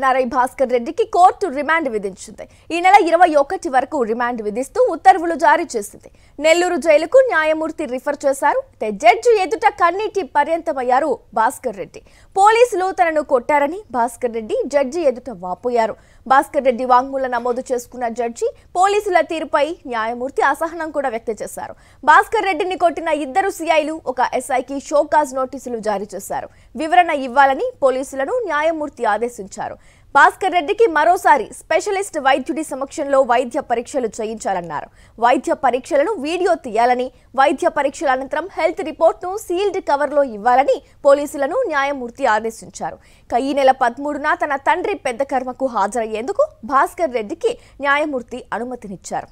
NRI Bhaskar రెడ్డికి court remand విధించింది. ఈ నెల 21 వరకు రిమాండ్ విధిస్తూ ఉత్తర్వులు జారీ చేసింది. నెల్లూరు జైలుకు న్యాయమూర్తి రిఫర్ చేశారు. జడ్జి ఎదుట కన్నీటి పర్యంతమయ్యారు భాస్కర్ రెడ్డి. పోలీసులు తనను కొట్టారని భాస్కర్ రెడ్డి జడ్జి ఎదుట వాపోయారు. భాస్కర్ రెడ్డి వాంగ్మూల నమోదు చేసుకున్న జడ్జి పోలీసుల తీరుపై న్యాయమూర్తి అసహనం కూడా వ్యక్తం చేశారు. భాస్కర్ రెడ్డిని కొట్టిన ఇద్దరు సిఐలు ఒక ఎస్ఐకి షోకాజ్ నోటీసులు జారీ చేశారు. వివరణ ఇవ్వాలని పోలీసులను న్యాయమూర్తి ఆదేశించారు. భాస్కర్ రెడ్డికి మరోసారి స్పెషలిస్ట్ వైద్యుడి సమక్షంలో వైద్య పరీక్షలు చేయించాలన్నారు. వైద్య పరీక్షలను వీడియో తీయాలని, వైద్య పరీక్షల అనంతరం హెల్త్ రిపోర్ట్ను సీల్డ్ కవర్లో ఇవ్వాలని పోలీసులను న్యాయమూర్తి ఆదేశించారు. ఈ నెల 13న తన తండ్రి పెద్ద కర్మకు హాజరయ్యేందుకు భాస్కర్ రెడ్డికి న్యాయమూర్తి అనుమతినిచ్చారు.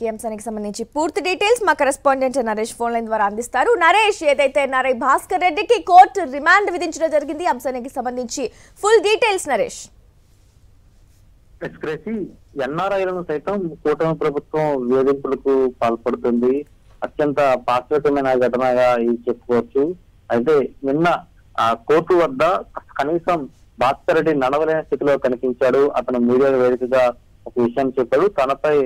ఈ అంశానికి సంబంధించి పూర్తి డీటెయిల్స్ మా కరెస్పాండెంట్ నరేష్ ఫోన్ లైన్ ద్వారా అందిస్తారు. నరేష్, ఏదైతే ఎన్ఆర్ఐ భాస్కర్ రెడ్డికి కోర్టు రిమాండ్ విధించడం జరిగింది, అంశానికి సంబంధించి ఫుల్ డీటెయిల్స్ నరేష్. ఎన్ఆర్ఐలను సైతం కూటమి ప్రభుత్వం వేధింపులకు పాల్పడుతుంది. అత్యంత పాశ్చాత్యమైన ఘటనగా ఇది చెప్పుకోవచ్చు. అయితే నిన్న కోర్టు వద్ద కనీసం భాస్కర్ రెడ్డి నడవలేని స్థితిలో కనిపించాడు. అతను మీడియా వేదికగా ఒక విషయం చెప్పాడు. తనపై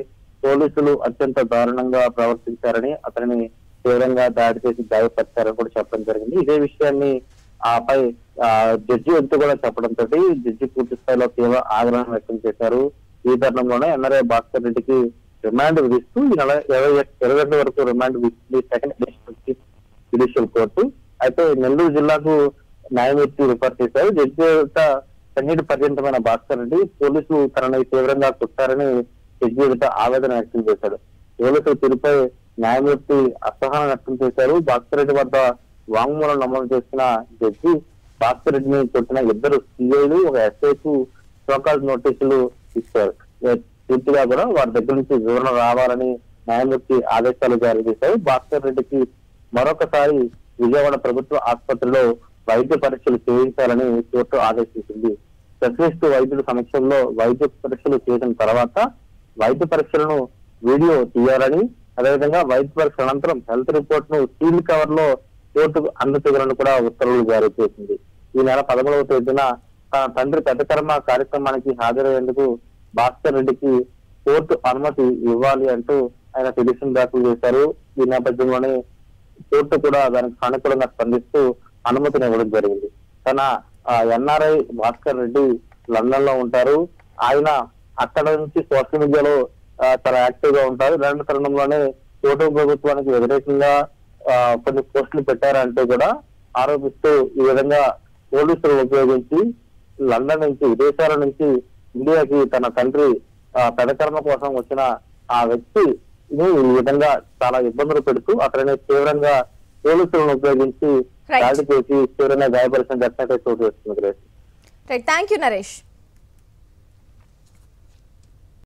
పోలీసులు అత్యంత దారుణంగా ప్రవర్తించారని, అతనిని తీవ్రంగా దాడి చేసి గాయపరిచారని కూడా చెప్పడం జరిగింది. ఇదే విషయాన్ని ఆపై జడ్జి ఎదుట కూడా చెప్పడంతో జడ్జి పూర్తి స్థాయిలో తీవ్ర ఆగ్రహం వ్యక్తం చేశారు. ఈ తరుణంలోనే ఎన్ఆర్ఐ భాస్కర్ రెడ్డికి రిమాండ్ విధిస్తూ ఈ నెల 22 వరకు రిమాండ్ విధిస్తుంది సెకండ్ జ్యుడిషియల్ కోర్టు. అయితే నెల్లూరు జిల్లాకు న్యాయమూర్తి రిఫర్ చేశారు. జడ్జి ఎదుట కన్నీటి పర్యంతమైన భాస్కర్ రెడ్డి పోలీసులు తనని తీవ్రంగా కొట్టారని జడ్జి ఎదుట ఆవేదన వ్యక్తం చేశాడు. పోలీసుల తీరుపై న్యాయమూర్తి అసహనం వ్యక్తం చేశారు. భాస్కర్ రెడ్డి వద్ద వాంగ్మూలం నమోదు చేసిన జడ్జి భాస్కర్ రెడ్డిని కొట్టిన ఇద్దరు సిఐలు ఒక ఎస్ఐకు షోకాజ్ నోటీసులు ఇచ్చారు. పూర్తిగా కూడా వారి దగ్గర నుంచి వివరణ రావాలని న్యాయమూర్తి ఆదేశాలు జారీ చేశారు. భాస్కర్ రెడ్డికి మరొకసారి విజయవాడ ప్రభుత్వ ఆసుపత్రిలో వైద్య పరీక్షలు చేయించాలని కోర్టు ఆదేశించింది. స్పెషలిస్ట్ వైద్యుల సమక్షంలో వైద్య పరీక్షలు చేసిన తర్వాత వైద్య పరీక్షలను వీడియో తీయాలని, అదేవిధంగా వైద్య పరీక్షల అనంతరం హెల్త్ రిపోర్ట్ ను సీల్ కవర్ లో కోర్టుకు అందచేయాలని కూడా ఉత్తర్వులు జారీ చేసింది. ఈ నెల 11వ తేదీన తన తండ్రి పెద్ద కర్మ కార్యక్రమానికి హాజరయ్యేందుకు భాస్కర్ రెడ్డికి కోర్టు అనుమతి ఇవ్వాలి అంటూ ఆయన పిటిషన్ దాఖలు చేశారు. ఈ నేపథ్యంలోనే కోర్టు కూడా దానికి సానుకూలంగా స్పందిస్తూ అనుమతిని ఇవ్వడం జరిగింది. తన ఎన్ఆర్ఐ భాస్కర్ రెడ్డి లండన్ లో ఉంటారు. ఆయన అక్కడ నుంచి సోషల్ మీడియాలో చాలా యాక్టివ్ గా ఉంటారు. ఇలాంటి తరుణంలోనే కూటమి ప్రభుత్వానికి వ్యతిరేకంగా కొన్ని పోస్టులు పెట్టారంటూ కూడా ఆరోపిస్తూ ఈ విధంగా పోలీసులు ఉపయోగించి లండన్ నుంచి, విదేశాల నుంచి ఇండియాకి తన తండ్రి పెదకర్మ కోసం వచ్చిన ఆ వ్యక్తి ఈ విధంగా చాలా ఇబ్బందులు పెడుతూ అతడిని తీవ్రంగా పోలీసులను ఉపయోగించి దాడి చేసి తీవ్రంగా గాయపరిచిన ఘటన చోటు చేస్తుంది. Thank you Naresh.